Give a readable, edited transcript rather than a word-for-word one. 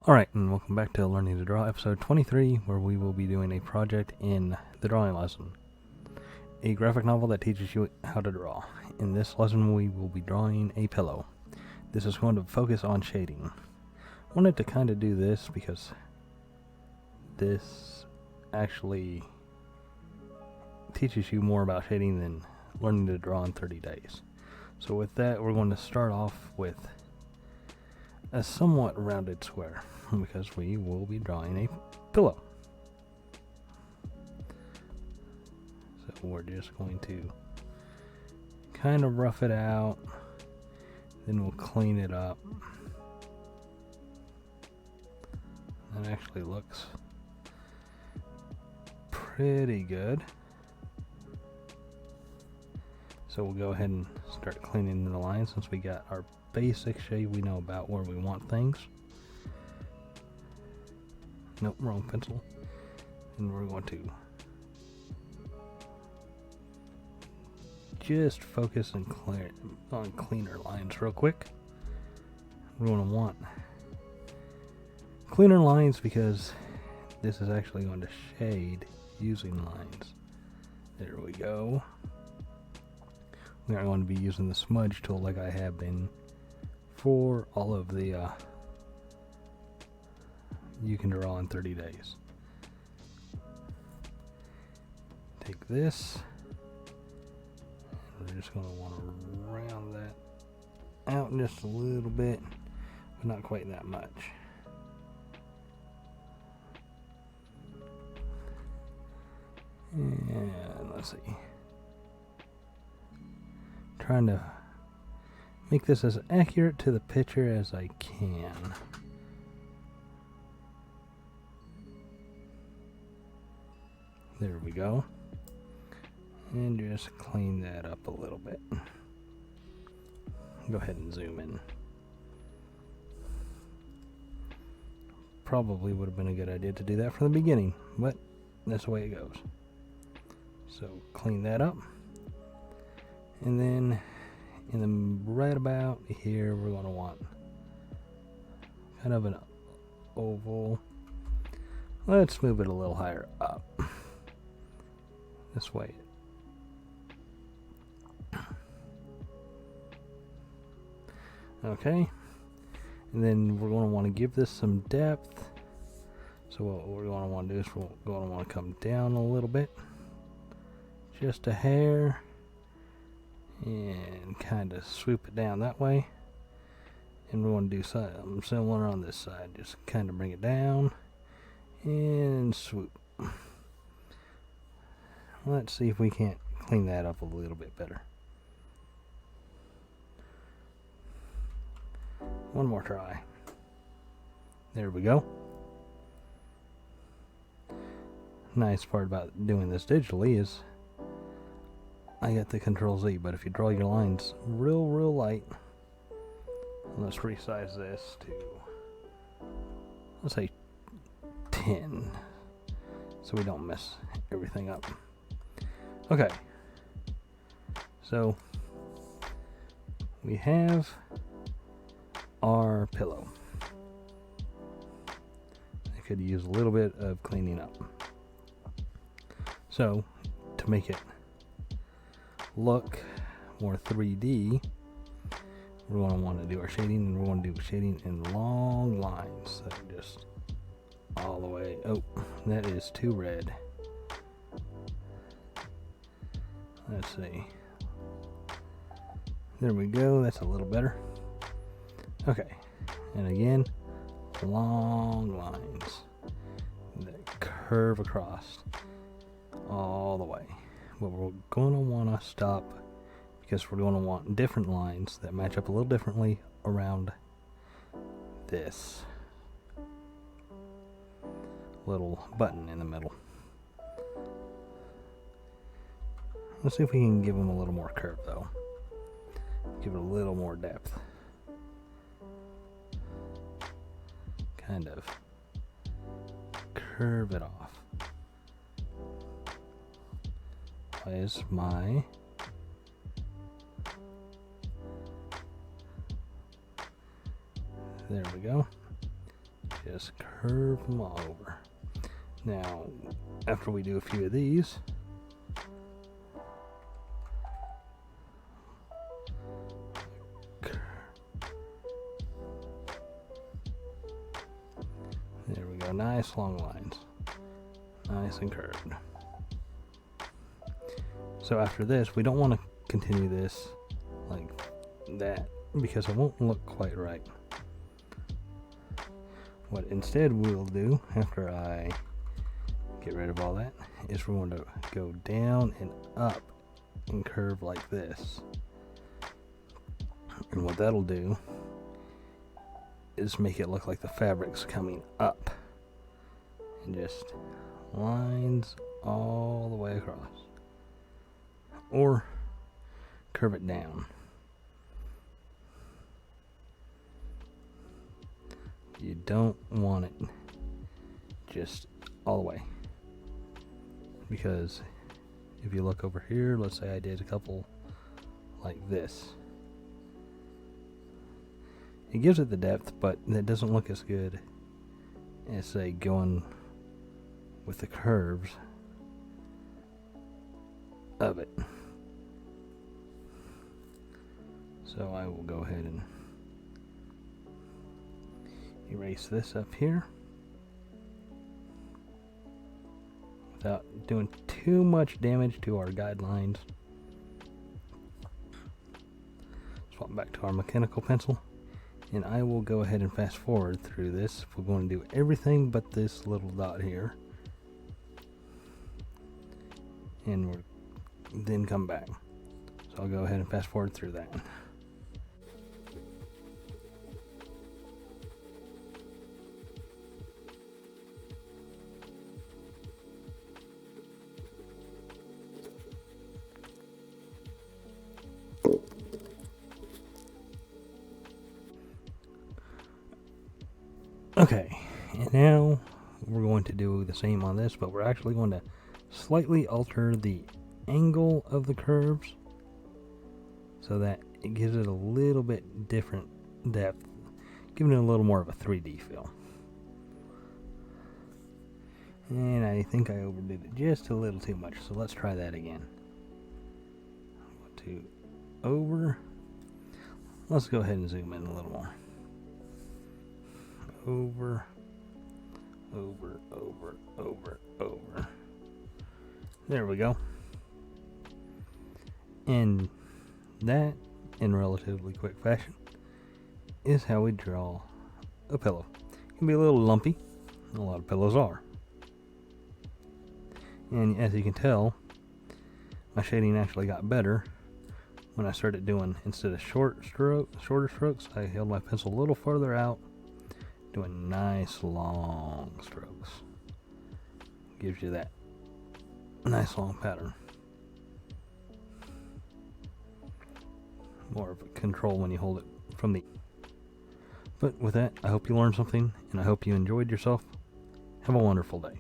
Alright, and welcome back to Learning to Draw, episode 23, where we will be doing a project in the drawing lesson. A graphic novel that teaches you how to draw. In this lesson, we will be drawing a pillow. This is going to focus on shading. I wanted to kind of do this because this actually teaches you more about shading than learning to draw in 30 days. So with that, we're going to start off with a somewhat rounded square because we will be drawing a pillow. So we're just going to kind of rough it out, then we'll clean it up. That actually looks pretty good. So we'll go ahead and start cleaning the lines since we got our basic shape. We know about where we want things. Nope, wrong pencil. And we're going to just focus and clear on cleaner lines real quick. We're going to want cleaner lines because this is actually going to shade using lines. There we go. We are going to be using the smudge tool like I have been for all of the you can draw in 30 days. Take this, and we're just going to want to round that out just a little bit, but not quite that much. And let's see. Trying to make this as accurate to the picture as I can. There we go. And just clean that up a little bit. Go ahead and zoom in. Probably would have been a good idea to do that from the beginning, but that's the way it goes. So clean that up. And then in the right about here, we're going to want kind of an oval. Let's move it a little higher up. This way. Okay. And then we're going to want to give this some depth. So what we're going to want to do is we're going to want to come down a little bit. Just a hair. And kind of swoop it down that way. And we want to do something similar on this side. Just kind of bring it down and swoop. Let's see if we can't clean that up a little bit better. One more try. There we go. Nice part about doing this digitally is I got the Control Z, but if you draw your lines real light, let's resize this to, let's say 10, so we don't mess everything up. Okay, so we have our pillow. I could use a little bit of cleaning up. So to make it look more 3D, we're going to want to do our shading, and we're going to do shading in long lines. So just all the way. Oh, that is too red. Let's see. There we go. That's a little better. Okay. And again, long lines that curve across all the way. But we're going to want to stop because we're going to want different lines that match up a little differently around this little button in the middle. Let's see if we can give them a little more curve though. Give it a little more depth. Kind of curve it off. Is my There we go. just curve them all over. Now, after we do a few of these, there we go, nice long lines, nice and curved. So after this, we don't want to continue this like that because it won't look quite right. What instead we'll do after I get rid of all that is we're going to go down and up and curve like this. And what that'll do is make it look like the fabric's coming up. And just lines all the way across. Or curve it down. You don't want it just all the way. Because if you look over here, let's say I did a couple like this. It gives it the depth, but it doesn't look as good as, say, going with the curves of it. So I will go ahead and erase this up here without doing too much damage to our guidelines. Swap back to our mechanical pencil, and I will go ahead and fast forward through this. We're going to do everything but this little dot here, and we'll then come back. So I'll go ahead and fast forward through that. Okay, and now we're going to do the same on this, but we're actually going to slightly alter the angle of the curves so that it gives it a little bit different depth, giving it a little more of a 3D feel. And I think I overdid it just a little too much, so let's try that again. Let's go ahead and zoom in a little more. Over. There we go. And that, in relatively quick fashion, is how we draw a pillow. It can be a little lumpy. A lot of pillows are. And as you can tell, my shading actually got better when I started doing, instead of shorter strokes, I held my pencil a little further out, doing nice long strokes. Gives you that nice long pattern. More of a control when you hold it from the... But with that, I hope you learned something, and I hope you enjoyed yourself. Have a wonderful day.